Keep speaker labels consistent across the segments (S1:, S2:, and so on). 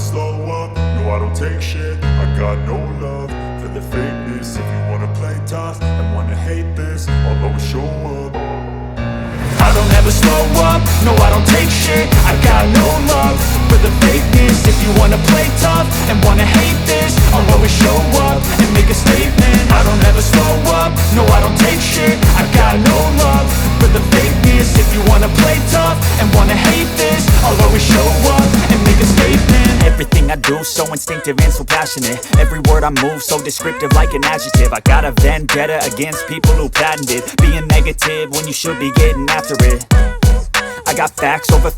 S1: slow up, no I don't take shit. I got no love for the fakeness. If you wanna play tough and wanna hate this, I'll always show up. I don't ever slow up, no I don't take shit. I got no love for the fakeness. If you wanna play tough and wanna hate this, I'll always show up and make a statement. I don't ever slow up, no I don't take shit. I got no love for the fakeness. If you wanna play tough and wanna hate this, I'll always show up and make a statement.
S2: Everything I do so instinctive and so passionate. Every word I move so descriptive like an adjective. I got a vendetta against people who patented being negative when you should be getting after it. I got facts over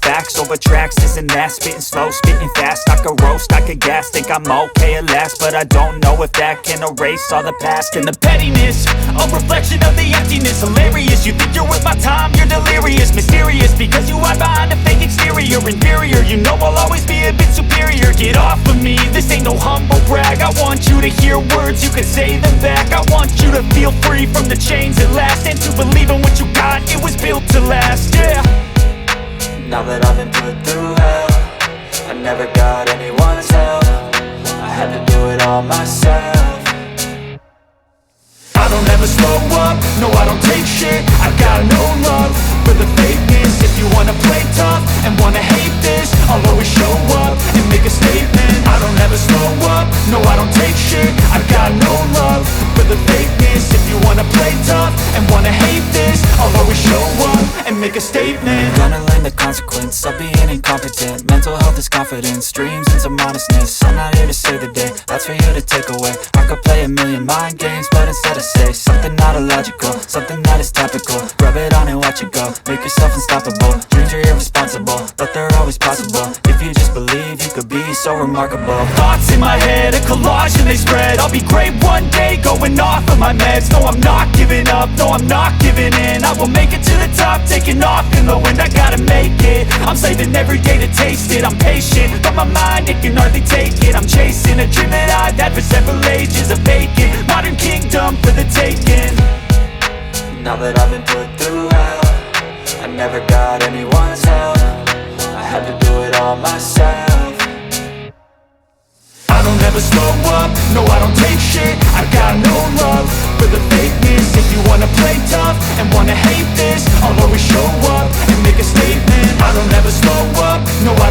S2: tracks, this and that. Spitting slow, spitting fast, I could roast, I could gas. Think I'm okay at last, but I don't know if that can erase all the past. And the pettiness, a reflection of the emptiness. Hilarious, you think you're worth my time, you're delirious. Mysterious, because you hide behind a fake exterior. Inferior, you know I'll always be a bit superior. Get off of me, this ain't no humble brag. I want you to hear words, you can say them back. I want you to feel free from the chains at last, and to believe in what you got, it was built to last, yeah.
S3: Now that I've been put through hell, I never got anyone's help. I had to do it all myself.
S1: I don't ever slow up, no I don't take shit. I got no love for the fakeness. If you wanna play tough and wanna hate this, I'll always show up and make a statement. I don't ever slow up, no I don't take shit. I got no love for the fakeness. If you wanna play tough and wanna hate this, I'll always show up and make a statement.
S3: Gonna learn the consequence of being incompetent. Mental health is confidence, dreams and some honestness. I'm not here to save the day, that's for you to take away. I could play a million mind games, but instead I say something not illogical, something that is topical. Rub it on and watch it go, make yourself unstoppable. Dreams are irresponsible, but they're always possible. If you just believe, you could be so remarkable.
S2: Thoughts in my head, a collage and they spread. I'll be great one day, going off of my meds. No, I'm not giving up, no, I'm not giving in. I will make it to the top, taking off in the wind. I gotta make it, I'm saving every day to taste it. I'm patient, but my mind, it can hardly take it. I'm chasing a dream that I've had for several ages. A vacant, modern kingdom for the taking.
S3: Now that I've been put through hell, I never got anyone's help. I had to do it all myself.
S1: I don't ever slow up, no I don't take shit. I got no love for the fakeness. If you wanna play tough and wanna hate this, I'll always show up and make a statement. I don't ever slow up, no I